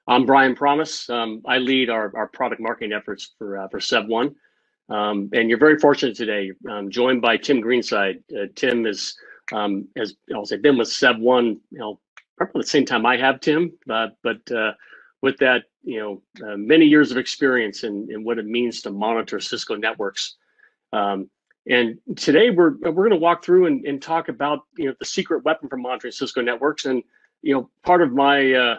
I'm Brian Promise. I lead our product marketing efforts for SEV1. And you're very fortunate today. I'm joined by Tim Greenside. Tim has I'll say been with SEV1, probably the same time I have, Tim. But with that, many years of experience in what it means to monitor Cisco networks. And today we're going to walk through and talk about the secret weapon for monitoring Cisco networks. And part of my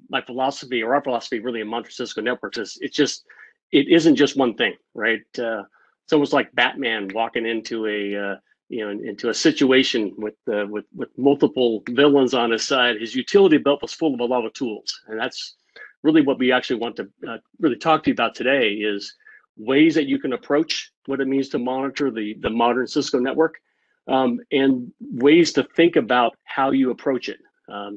my philosophy, or our philosophy, really in monitoring Cisco networks is it isn't just one thing, right? It's almost like Batman walking into a situation with multiple villains on his side. His utility belt was full of a lot of tools, and that's really what we actually want to really talk to you about today is ways that you can approach what it means to monitor the modern Cisco network, and ways to think about how you approach it.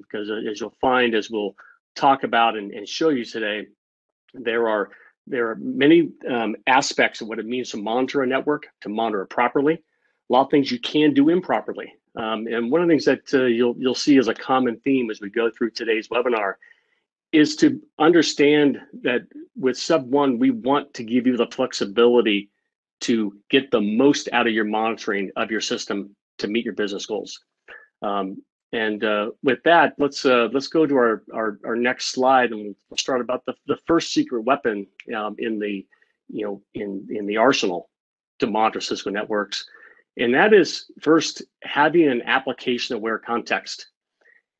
Because as you'll find, as we'll talk about and show you today, there are many aspects of what it means to monitor a network, to monitor it properly. A lot of things you can do improperly. And one of the things that you'll see as a common theme as we go through today's webinar is to understand that with SEV1, we want to give you the flexibility to get the most out of your monitoring of your system to meet your business goals. And with that, let's go to our next slide, and we'll start about the first secret weapon in the arsenal to monitor Cisco networks, and that is first having an application-aware context.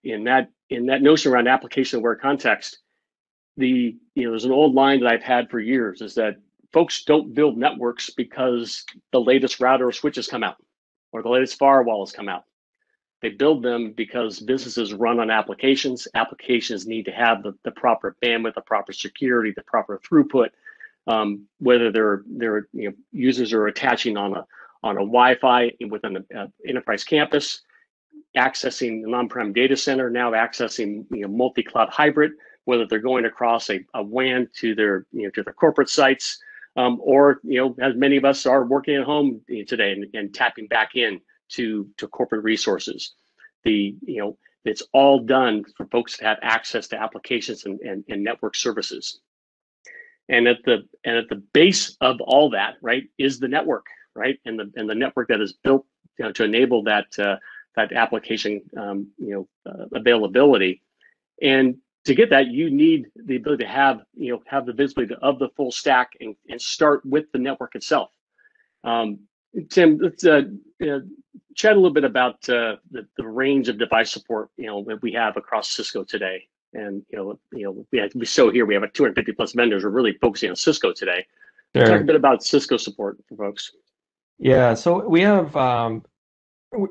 In that notion around application-aware context, there's an old line that I've had for years is that folks don't build networks because the latest router or switches come out or the latest firewall has come out. They build them because businesses run on applications. Applications need to have the proper bandwidth, the proper security, the proper throughput. Whether their users are attaching on a Wi-Fi within an enterprise campus, accessing an on-prem data center, now accessing multi-cloud hybrid, whether they're going across a WAN to their corporate sites, or as many of us are working at home today and tapping back in to corporate resources. It's all done for folks to have access to applications and network services. And at the base of all that, right, is the network, right, and the network that is built to enable that application availability. And to get that, you need the ability to have the visibility of the full stack and start with the network itself. Tim, let's chat a little bit about the range of device support that we have across Cisco today. And we show here we have 250 plus vendors. We're really focusing on Cisco today. Sure. Talk a bit about Cisco support for folks. Yeah, so we have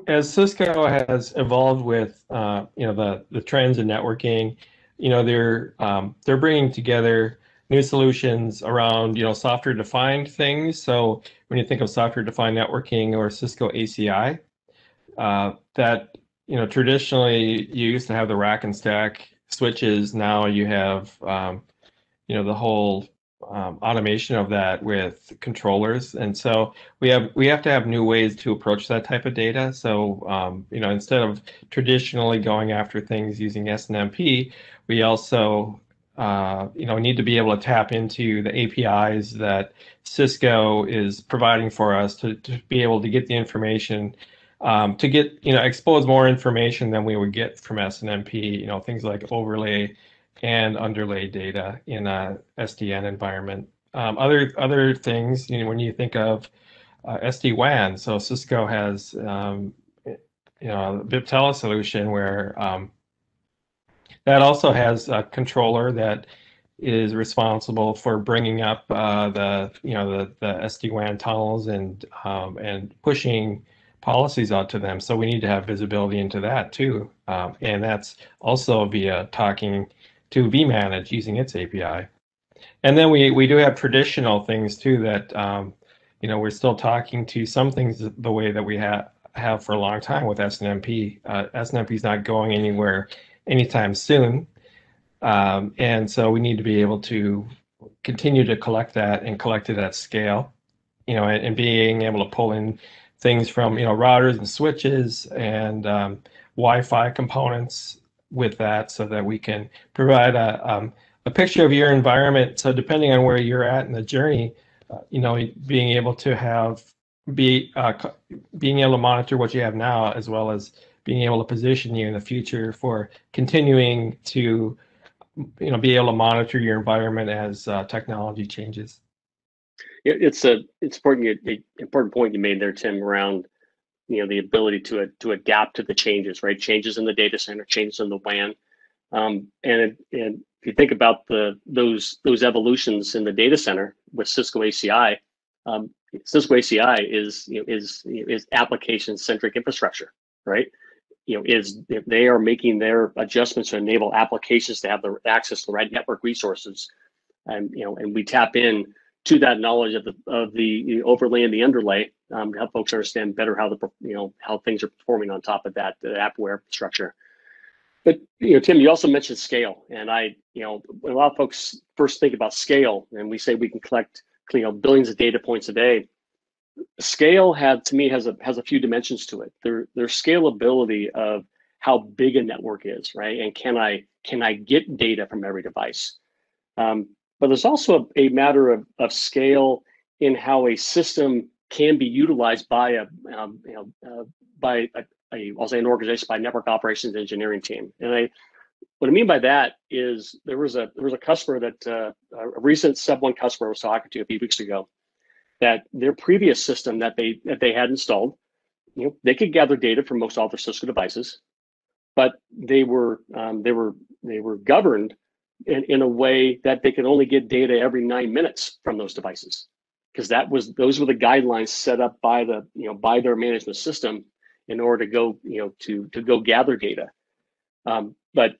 as Cisco has evolved with the trends in networking, they're bringing together new solutions around software defined things. So when you think of software defined networking or Cisco ACI, that traditionally you used to have the rack and stack switches. Now you have the whole automation of that with controllers, and so we have to have new ways to approach that type of data. So instead of traditionally going after things using SNMP, we also need to be able to tap into the APIs that Cisco is providing for us to be able to get the information, to get expose more information than we would get from SNMP. Things like overlay and underlay data in a SDN environment. Other things, when you think of SD-WAN, so Cisco has a Viptela solution where that also has a controller that is responsible for bringing up the SD-WAN tunnels and pushing policies out to them. So we need to have visibility into that too, and that's also via talking to vManage using its API. And then we do have traditional things too that we're still talking to some things the way that we have for a long time with SNMP. SNMP is not going anywhere anytime soon, and so we need to be able to continue to collect that and collect it at scale, and being able to pull in things from routers and switches and Wi-Fi components with that, so that we can provide a a picture of your environment. So depending on where you're at in the journey, being able to being able to monitor what you have now, as well as being able to position you in the future for continuing to, be able to monitor your environment as technology changes. It's important point you made there, Tim, around the ability to adapt to the changes, right? Changes in the data center, changes in the WAN, and if you think about those evolutions in the data center with Cisco ACI, Cisco ACI is application centric infrastructure, right? Is they are making their adjustments to enable applications to have the access to the right network resources, and we tap in to that knowledge of the overlay and the underlay, to help folks understand better how things are performing on top of that appware structure. But Tim, you also mentioned scale, and when a lot of folks first think about scale, and we say we can collect billions of data points a day. Scale to me has a few dimensions to it. There's scalability of how big a network is, right? And can I get data from every device? But there's also a matter of scale in how a system can be utilized by I'll say an organization, by network operations engineering team. And what I mean by that is there was a customer that a recent Sub1 customer I was talking to a few weeks ago, that their previous system that they had installed, they could gather data from most all their Cisco devices, but they were governed in a way that they could only get data every 9 minutes from those devices, because those were the guidelines set up by by their management system in order to go to go gather data. But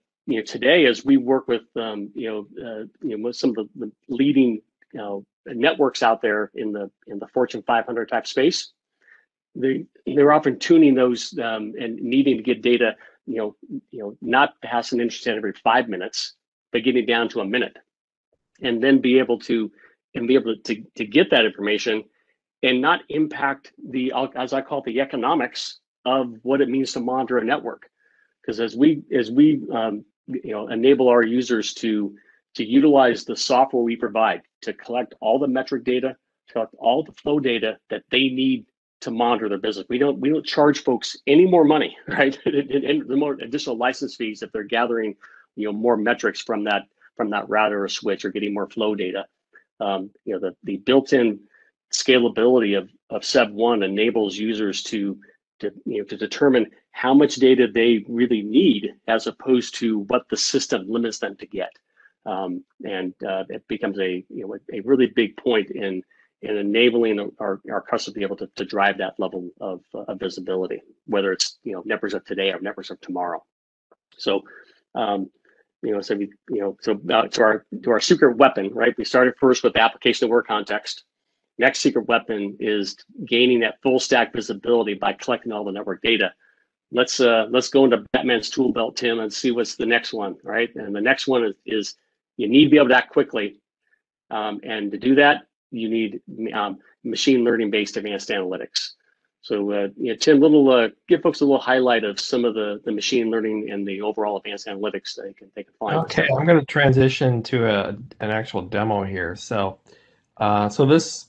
today, as we work with with some of the leading networks out there in the Fortune 500 type space, they're often tuning those and needing to get data not pass an intercept every 5 minutes, but getting it down to a minute, and then be able to get that information and not impact as I call it, the economics of what it means to monitor a network. Because as we enable our users to utilize the software we provide to collect all the metric data, collect all the flow data that they need to monitor their business. We don't charge folks any more money, right? And the more additional license fees if they're gathering more metrics from that router or switch, or getting more flow data. The built-in scalability of Sub1 enables users to determine how much data they really need, as opposed to what the system limits them to get. It becomes a really big point in enabling our customers to be able to drive that level of visibility, whether it's networks of today or networks of tomorrow. So to our secret weapon, right? We started first with application aware context. Next secret weapon is gaining that full stack visibility by collecting all the network data. Let's go into Batman's tool belt, Tim, and see what's the next one, right? And the next one is you need to be able to act quickly, and to do that, you need machine learning based advanced analytics. So Tim, give folks a little highlight of some of the machine learning and the overall advanced analytics they can find. Okay, I'm going to transition to an actual demo here. So this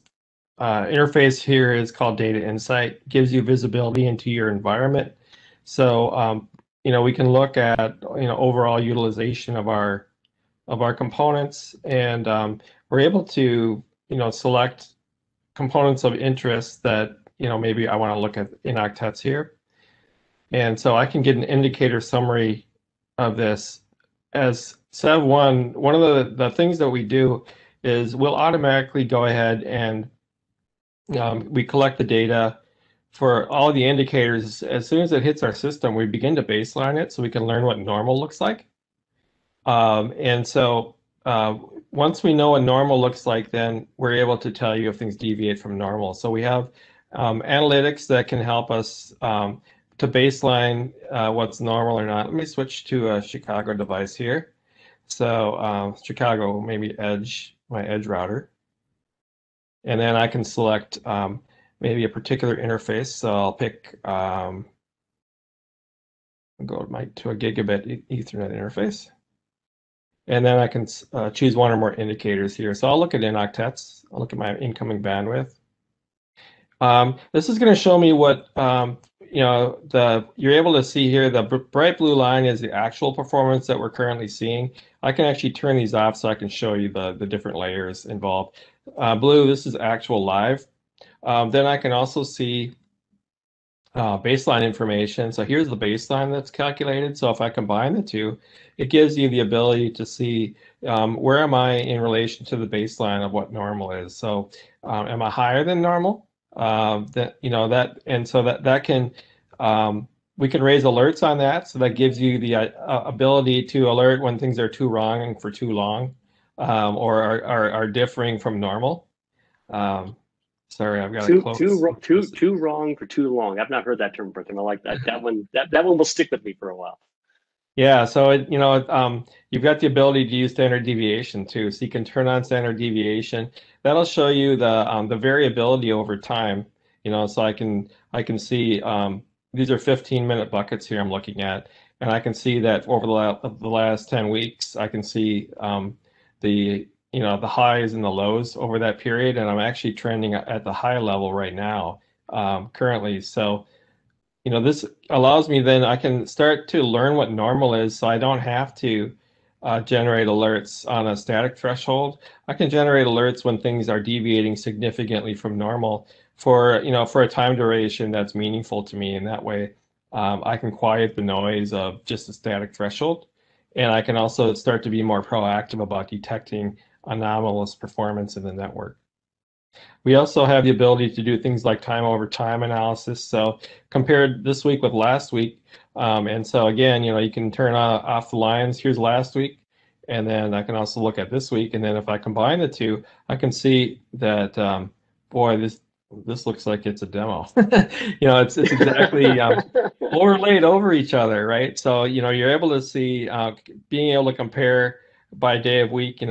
interface here is called Data Insight. Gives you visibility into your environment. So we can look at overall utilization of our components, and we're able to select components of interest that maybe I want to look at in octets here. And so I can get an indicator summary of this. As Sub1, one of the things that we do is we'll automatically go ahead and we collect the data for all the indicators. As soon as it hits our system, we begin to baseline it so we can learn what normal looks like. And so once we know what normal looks like, then we're able to tell you if things deviate from normal. So we have analytics that can help us to baseline what's normal or not. Let me switch to a Chicago device here. So Chicago, maybe my edge router. And then I can select maybe a particular interface. So I'll pick, go to a gigabit Ethernet interface. And then I can choose one or more indicators here. So I'll look at in octets. I'll look at my incoming bandwidth. This is going to show me what you're able to see here. The bright blue line is the actual performance that we're currently seeing. I can actually turn these off so I can show you the different layers involved. Blue, this is actual live. Then I can also see baseline information. So here's the baseline that's calculated. So if I combine the two, it gives you the ability to see where am I in relation to the baseline of what normal is. So am I higher than normal? And so that can we can raise alerts on that. So that gives you the ability to alert when things are too wrong and for too long, or are differing from normal. Sorry, I've got to close. Too wrong for too long. I've not heard that term before, and I like that. That one will stick with me for a while. Yeah, so you've got the ability to use standard deviation too. So you can turn on standard deviation. That'll show you the variability over time. So I can see these are 15-minute buckets here I'm looking at, and I can see that over the last 10 weeks, I can see the the highs and the lows over that period, and I'm actually trending at the high level right now currently. So this allows me then I can start to learn what normal is, so I don't have to generate alerts on a static threshold. I can generate alerts when things are deviating significantly from normal for for a time duration that's meaningful to me. And that way, I can quiet the noise of just a static threshold, and I can also start to be more proactive about detecting anomalous performance in the network. We also have the ability to do things like time over time analysis. So compared this week with last week, and so again, you can turn off the lines. Here's last week, and then I can also look at this week. And then if I combine the two, I can see that boy, this looks like it's a demo. It's exactly overlaid over each other, right? So you're able to see being able to compare by day of week,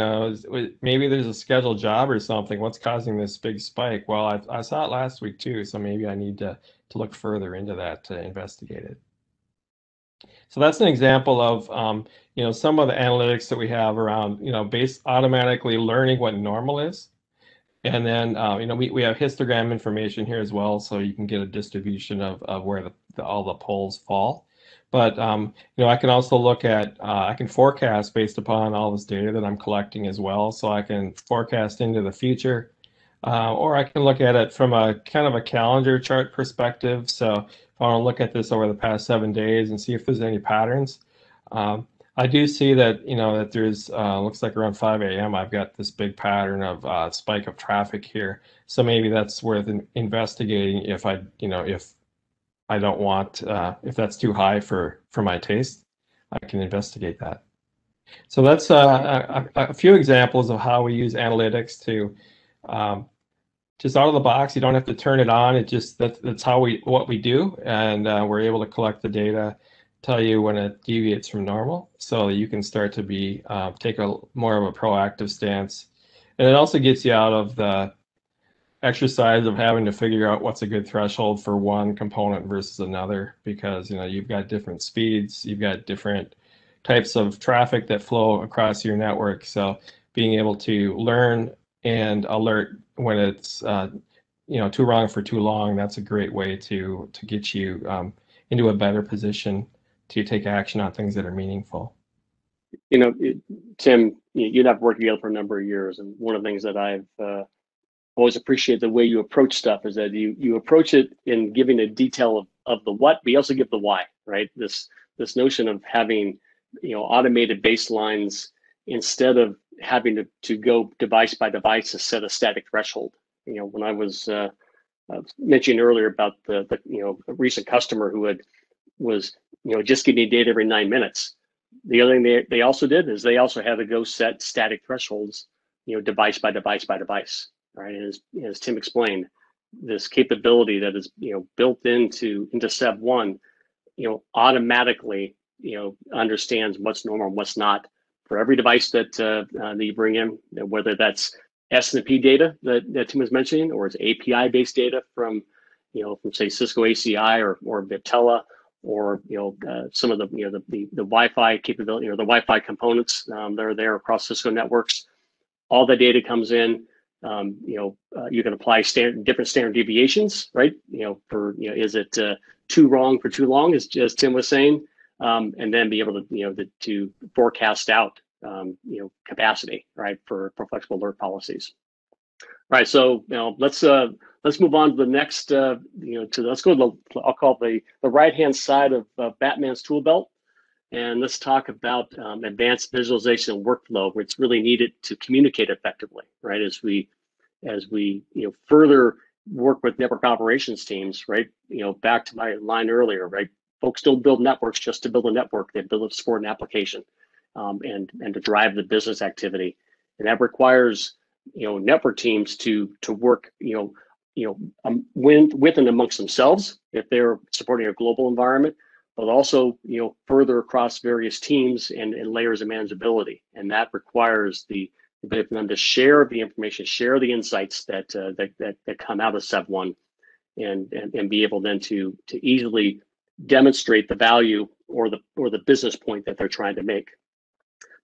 maybe there's a scheduled job or something. What's causing this big spike? Well, I saw it last week too, so maybe I need to look further into that to investigate it. So that's an example of some of the analytics that we have around based automatically learning what normal is. And then we have histogram information here as well, so you can get a distribution of where all the poles fall. But I can also look at I can forecast based upon all this data that I'm collecting as well. So I can forecast into the future, or I can look at it from a kind of a calendar chart perspective. So if I want to look at this over the past 7 days and see if there's any patterns. I do see that that there's looks like around 5 a.m. I've got this big pattern of spike of traffic here. So maybe that's worth investigating if if I don't want if that's too high for my taste. I can investigate that. So that's a few examples of how we use analytics to just out of the box. You don't have to turn it on. It just that's what we do, and we're able to collect the data, tell you when it deviates from normal, so you can start to take a more of a proactive stance. And it also gets you out of the exercise of having to figure out what's a good threshold for one component versus another, because you've got different speeds, you've got different types of traffic that flow across your network. So being able to learn and alert when it's too wrong for too long, that's a great way to get you into a better position to take action on things that are meaningful. Tim, you and I've worked together for a number of years, and one of the things that I've always appreciate the way you approach stuff is that you approach it in giving a detail of the what, but you also give the why, right? This notion of having automated baselines instead of having to go device by device to set a static threshold. When I was mentioning earlier about the a recent customer who was just getting data every 9 minutes. The other thing they also did is they also had to go set static thresholds, device by device by device. Right, and as Tim explained, this capability that is built into SEV1, automatically understands what's normal and what's not for every device that you bring in, whether that's S&P data that Tim was mentioning, or it's API based data from say Cisco ACI or Viptela, or some of the the Wi-Fi capability or the Wi-Fi components that are there across Cisco networks. All the data comes in. You can apply different standard deviations, right? Is it too wrong for too long, as Tim was saying, and then be able to to forecast out capacity, right, for flexible alert policies. Right. So let's move on to the next. Let's go to I'll call it the right hand side of Batman's tool belt, and let's talk about advanced visualization and workflow, where it's really needed to communicate effectively, right? As we further work with network operations teams, right? Back to my line earlier, right? Folks don't build networks just to build a network; they build it to support an application, and to drive the business activity, and that requires network teams to work with and amongst themselves if they're supporting a global environment, but also further across various teams and layers of manageability, and that requires the ability for them to share the information, share the insights that come out of SEV1, and be able then to easily demonstrate the value or the business point that they're trying to make.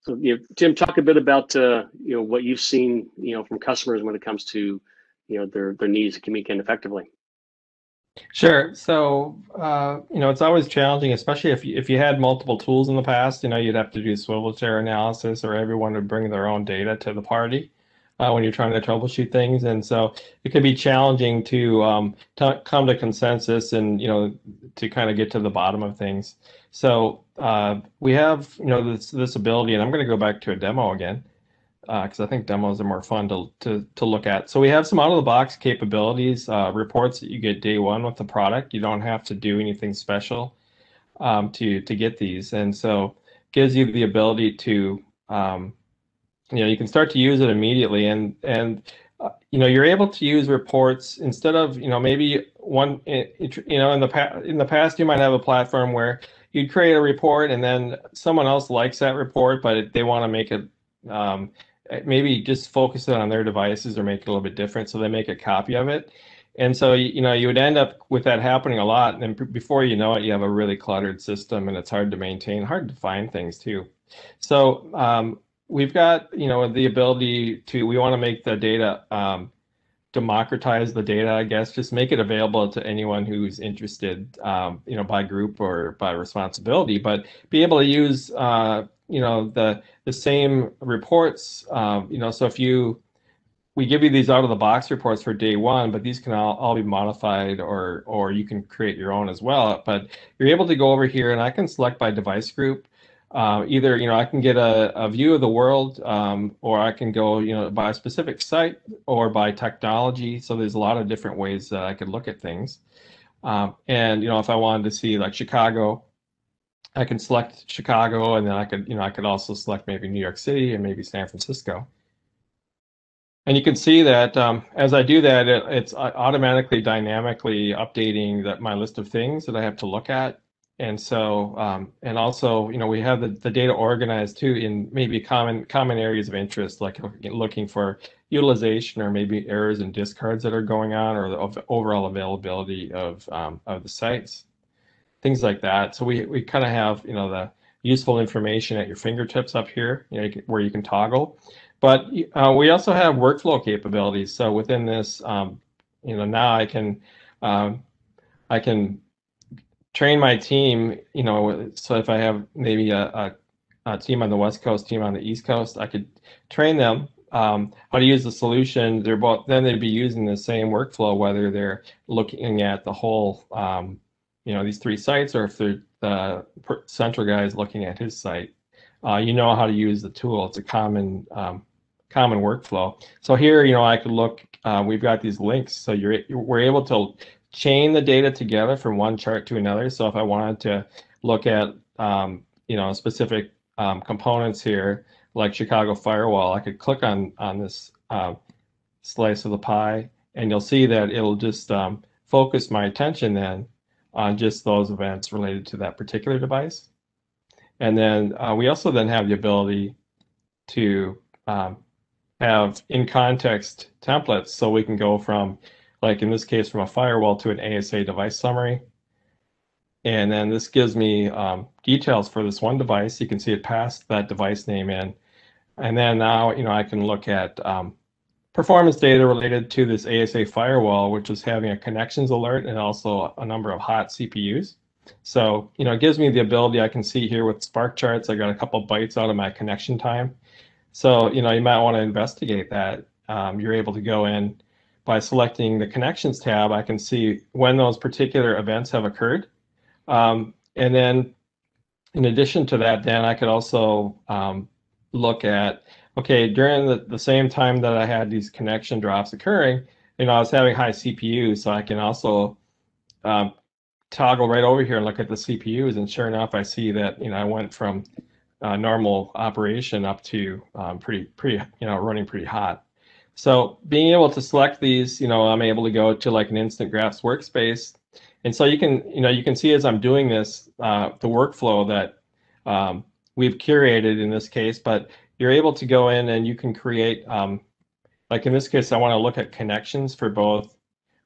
So, Tim, talk a bit about what you've seen from customers when it comes to their needs to communicate effectively. Sure. So, it's always challenging, especially if you had multiple tools in the past. You'd have to do swivel chair analysis, or everyone would bring their own data to the party when you're trying to troubleshoot things. And so it can be challenging to come to consensus and to kind of get to the bottom of things. So we have this ability, and I'm going to go back to a demo again, because I think demos are more fun to look at. So we have some out-of-the-box capabilities, reports that you get day one with the product. You don't have to do anything special to get these, and so gives you the ability to you can start to use it immediately, and you're able to use reports instead of maybe one in the past you might have a platform where you'd create a report and then someone else likes that report, but they want to make it maybe just focus it on their devices or make it a little bit different, so they make a copy of it. And so you would end up with that happening a lot, and then before you know it, you have a really cluttered system, and it's hard to maintain, hard to find things too. So we've got the ability to, we want to make the data, democratize the data, I guess, just make it available to anyone who's interested, by group or by responsibility, but be able to use the same reports. So if we give you these out of the box reports for day one, but these can all be modified, or you can create your own as well. But you're able to go over here, and I can select by device group. Either I can get a view of the world, or I can go by a specific site or by technology. So there's a lot of different ways that I could look at things. And if I wanted to see like Chicago, I can select Chicago, and then I could also select maybe New York City and maybe San Francisco. And you can see that as I do that, it's automatically dynamically updating my list of things that I have to look at. And so, and also, we have the data organized too in maybe common areas of interest, like looking for utilization or maybe errors and discards that are going on, or the overall availability of the sites, things like that. So we kind of have the useful information at your fingertips up here, where you can toggle. But we also have workflow capabilities. So within this, now I can train my team, so if I have maybe a team on the West Coast, team on the East Coast, I could train them how to use the solution. Then they'd be using the same workflow, whether they're looking at the whole, these three sites, or if the central guy is looking at his site. How to use the tool. It's a common workflow. So here, I could look. We've got these links, so we're able to chain the data together from one chart to another. So if I wanted to look at specific components here, like Chicago Firewall, I could click on this slice of the pie, and you'll see that it'll just focus my attention then on just those events related to that particular device. And then we also then have the ability to have in context templates, so we can go from, like in this case, from a firewall to an ASA device summary. And then this gives me details for this one device. You can see it passed that device name in. And then now, I can look at performance data related to this ASA firewall, which is having a connections alert and also a number of hot CPUs. So, it gives me the ability, I can see here with Spark charts, I got a couple bytes out of my connection time. So, you might want to investigate that. You're able to go in by selecting the connections tab. I can see when those particular events have occurred. And then in addition to that, Dan, I could also look at, okay, during the same time that I had these connection drops occurring, I was having high CPUs, so I can also toggle right over here and look at the CPUs, and sure enough, I see that, I went from normal operation up to pretty, running pretty hot. So being able to select these, I'm able to go to like an instant graphs workspace. And so you can see as I'm doing this, the workflow that we've curated in this case, but you're able to go in and you can create, like in this case, I want to look at connections for both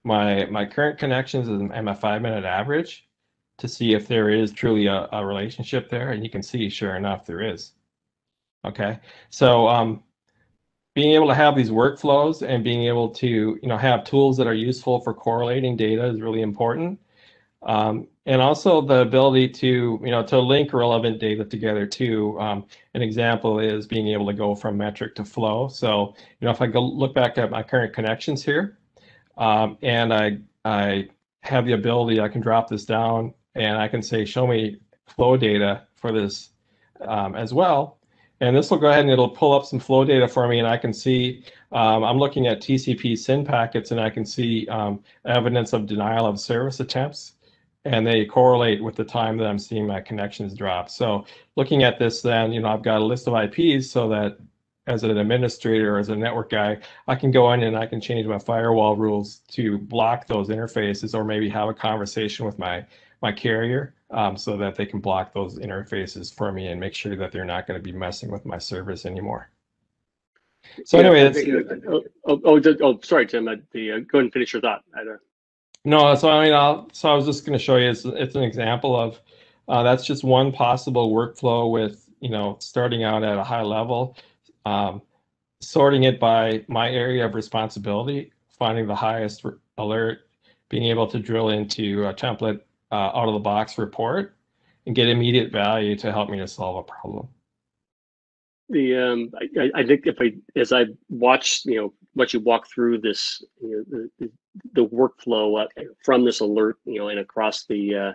my current connections and my 5-minute average to see if there is truly a relationship there. And you can see, sure enough, there is. Okay, so being able to have these workflows and being able to have tools that are useful for correlating data is really important. And also the ability to to link relevant data together too. An example is being able to go from metric to flow. So if I go look back at my current connections here, and I have the ability, I can drop this down and I can say show me flow data for this as well. And this will go ahead and it'll pull up some flow data for me, and I can see I'm looking at TCP SYN packets, and I can see evidence of denial of service attempts, and they correlate with the time that I'm seeing my connections drop. So looking at this, then I've got a list of IPs, so that as an administrator or as a network guy, I can go in and I can change my firewall rules to block those interfaces, or maybe have a conversation with my carrier so that they can block those interfaces for me and make sure that they're not going to be messing with my service anymore. So anyway, sorry, Tim. Go ahead and finish your thought. No, so I was just going to show you. It's an example of that's just one possible workflow with starting out at a high level, sorting it by my area of responsibility, finding the highest alert, being able to drill into a template out of the box report, and get immediate value to help me to solve a problem. I think as I watched what you walk through this the workflow from this alert and across the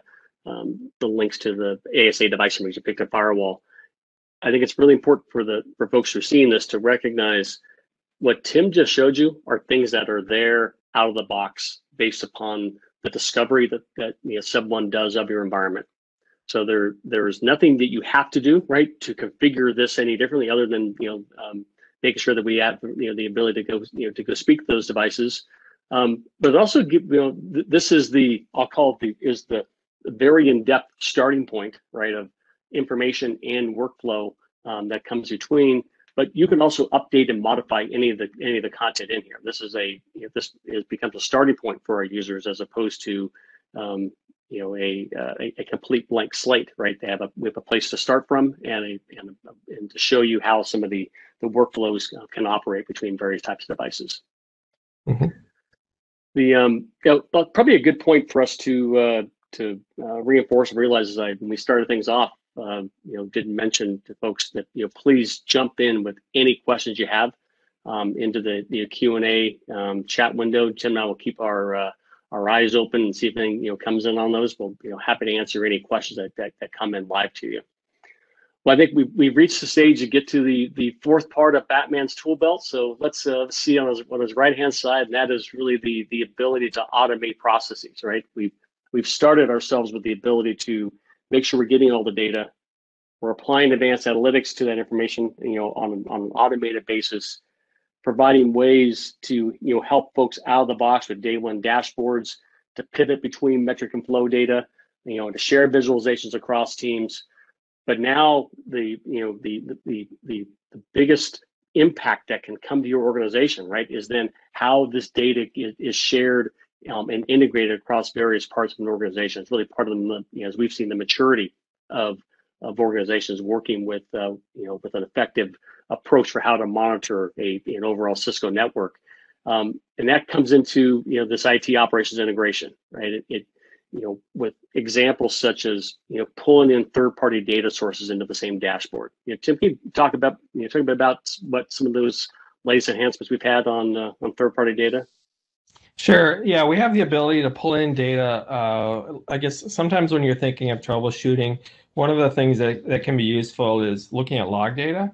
links to the ASA device where you picked a firewall, I think it's really important for folks who are seeing this to recognize what Tim just showed you are things that are there out of the box based upon the discovery that Sub1 does of your environment. So there's nothing that you have to do, right, to configure this any differently, other than making sure that we have the ability to go speak to those devices. But also this is I'll call it the very in-depth starting point, right, of information and workflow that comes between. But you can also update and modify any of the content in here. This becomes a starting point for our users, as opposed to a complete blank slate, right? We have a place to start from, and to show you how some of the workflows can operate between various types of devices. Mm-hmm. Probably a good point for us to reinforce and realize when we started things off, didn't mention to folks that please jump in with any questions you have into the Q&A chat window. Tim and I will keep our eyes open and see if anything comes in on those. We'll happy to answer any questions that come in live to you. Well, I think we've reached the stage to get to the fourth part of Batman's tool belt. So let's see on his right hand side, and that is really the ability to automate processes. Right, we've started ourselves with the ability to make sure we're getting all the data. We're applying advanced analytics to that information, on an automated basis, providing ways to help folks out of the box with day one dashboards, to pivot between metric and flow data, to share visualizations across teams. But now the biggest impact that can come to your organization, right, is then how this data is shared and integrated across various parts of an organization. It's really part of the, as we've seen the maturity of organizations working with with an effective approach for how to monitor an overall Cisco network, and that comes into this IT operations integration, right? It with examples such as pulling in third-party data sources into the same dashboard. Tim, can you talk about what some of those latest enhancements we've had on third-party data? Sure. Yeah, we have the ability to pull in data. I guess sometimes when you're thinking of troubleshooting, one of the things that can be useful is looking at log data.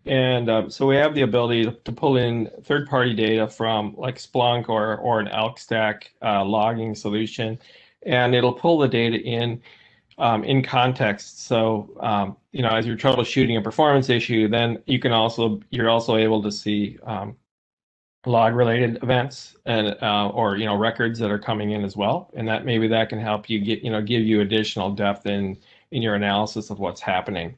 And so we have the ability to pull in third-party data from like Splunk or an Elk Stack logging solution, and it'll pull the data in context. So as you're troubleshooting a performance issue, then you're also able to see log-related events and or records that are coming in as well, and that can help you give you additional depth in your analysis of what's happening.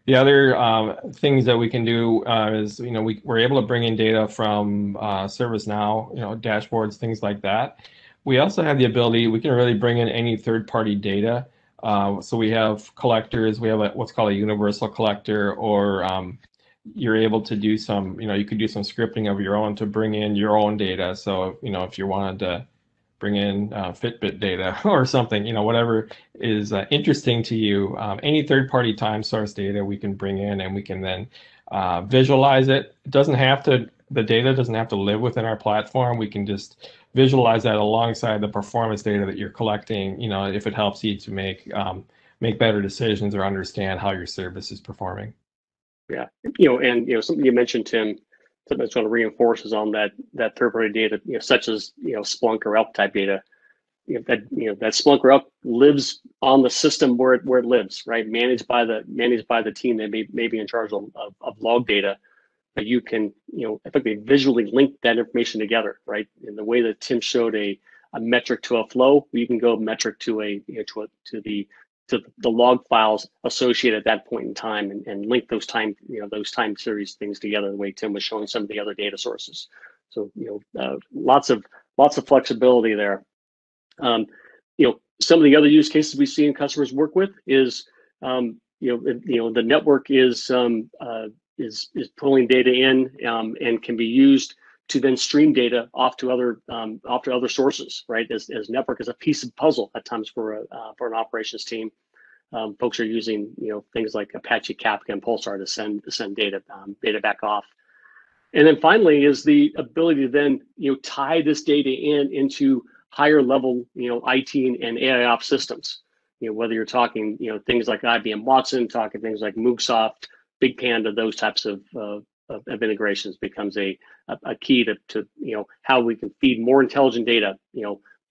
The other things that we can do is we're able to bring in data from ServiceNow, dashboards, things like that. We also have the ability, we can really bring in any third-party data. So we have collectors, we have what's called a universal collector, or you're able to do you could do some scripting of your own to bring in your own data. So, if you wanted to bring in Fitbit data or something, whatever is interesting to you, any third-party time source data we can bring in, and we can then visualize it. The data doesn't have to live within our platform. We can just visualize that alongside the performance data that you're collecting, if it helps you to make better decisions or understand how your service is performing. Yeah, and something you mentioned, Tim, something that sort of reinforces on that third-party data, such as Splunk or Elk type data. That Splunk or Elk lives on the system where it lives, right? Managed by the team that may be in charge of log data. But you can effectively visually link that information together, right? In the way that Tim showed a metric to a flow, you can go metric to the log files associated at that point in time, and link those time series things together the way Tim was showing some of the other data sources. So lots of flexibility there. Some of the other use cases we see in customers work with is the network is pulling data in and can be used to then stream data off to other sources, right? As network is a piece of puzzle at times for an operations team. Folks are using things like Apache Kafka and Pulsar to send data back off. And then finally is the ability to then tie this data into higher level IT and AIOps systems. Whether you're talking things like IBM Watson, talking things like MuleSoft, Big Panda, those types of integrations becomes a key to how we can feed more intelligent data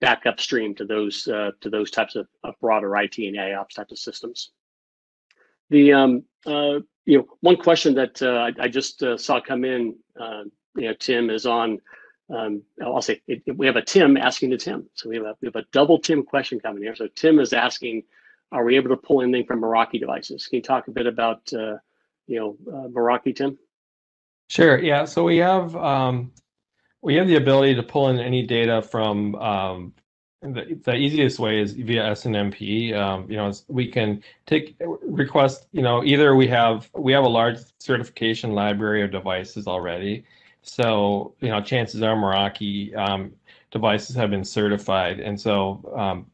back upstream to those types of broader IT and AIOps types of systems. The one question that I just saw come in, Tim, is on. I'll say we have a Tim asking to Tim, so we have a double Tim question coming here. So Tim is asking, are we able to pull anything from Meraki devices? Can you talk a bit about Meraki, Tim? Sure. Yeah. So we have the ability to pull in any data from the easiest way is via SNMP. We can request. Either we have a large certification library of devices already. So chances are Meraki devices have been certified, and so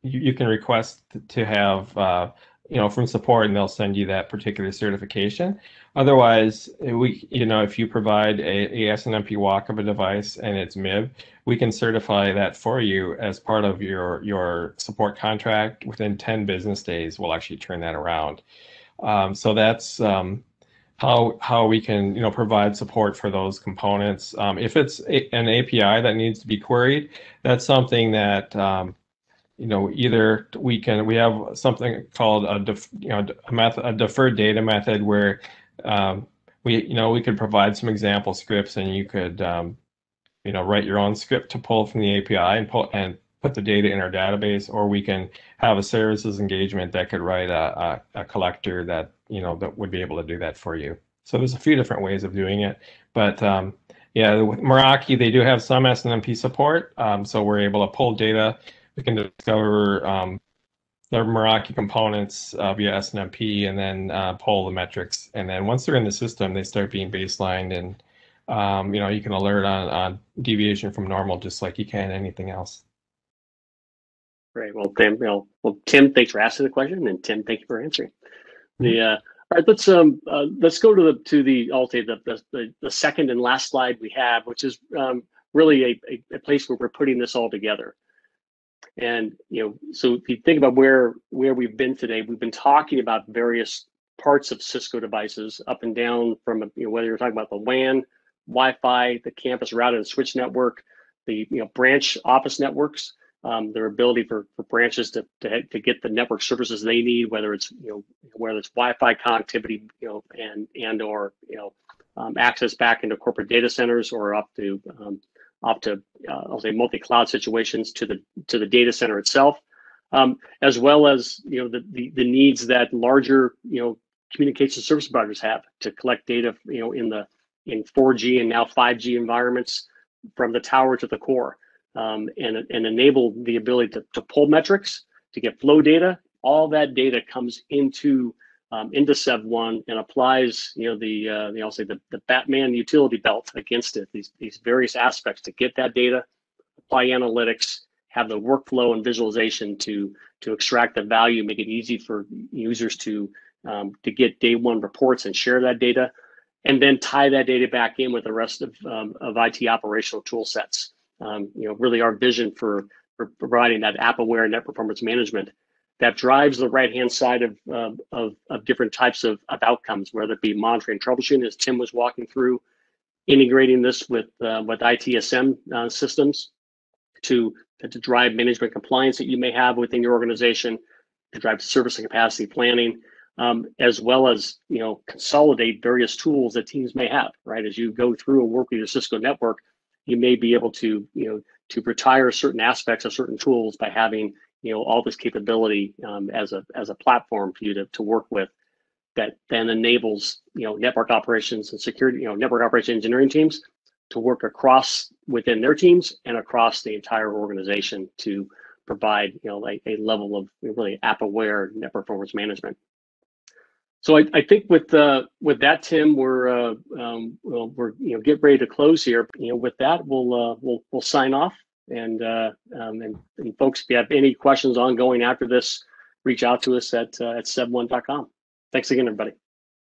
you can request to have from support, and they'll send you that particular certification. Otherwise, if you provide a SNMP walk of a device and it's MIB, we can certify that for you as part of your support contract. Within 10 business days, we'll actually turn that around. So that's how we can provide support for those components. If it's an API that needs to be queried, that's something that either we have something called a deferred data method where we could provide some example scripts, and you could write your own script to pull from the API and put the data in our database, or we can have a services engagement that could write a collector that that would be able to do that for you. So there's a few different ways of doing it, but Yeah, with Meraki, they do have some SNMP support, so we're able to pull data. We can discover their Meraki components via SNMP, and then pull the metrics. And then once they're in the system, they start being baselined, and you can alert on deviation from normal just like you can anything else. Great. Well, Tim, thanks for asking the question, and Tim, thank you for answering. All right, let's go to the I'll say the second and last slide we have, which is really a place where we're putting this all together. And so if you think about where we've been today, we've been talking about various parts of Cisco devices up and down from whether you're talking about the WAN, Wi-Fi, the campus router and switch network, the branch office networks, their ability for branches to get the network services they need, whether it's Wi-Fi connectivity, and/or access back into corporate data centers, or up to I'll say multi-cloud situations to the data center itself, as well as the needs that larger communication service providers have to collect data in 4G and now 5G environments from the tower to the core, and enable the ability to pull metrics, to get flow data. All that data comes into SEV1 and applies I'll say the Batman utility belt against it, these various aspects to get that data, apply analytics, have the workflow and visualization to extract the value, make it easy for users to get day one reports and share that data, and then tie that data back in with the rest of IT operational tool sets. Really our vision for providing that app-aware net performance management that drives the right-hand side of different types of outcomes, whether it be monitoring, troubleshooting, as Tim was walking through, integrating this with ITSM systems to drive management compliance that you may have within your organization, to drive service and capacity planning, as well as consolidate various tools that teams may have. Right, as you go through and work with your Cisco network, you may be able to to retire certain aspects of certain tools by having all this capability as a platform for you to work with, that then enables network operations and security, network operation engineering teams to work across within their teams and across the entire organization to provide a level of really app aware net performance management. So I think with that, Tim, we're get ready to close here. With that, we'll sign off. And folks, if you have any questions ongoing after this, reach out to us at sev1.com. Thanks again, everybody.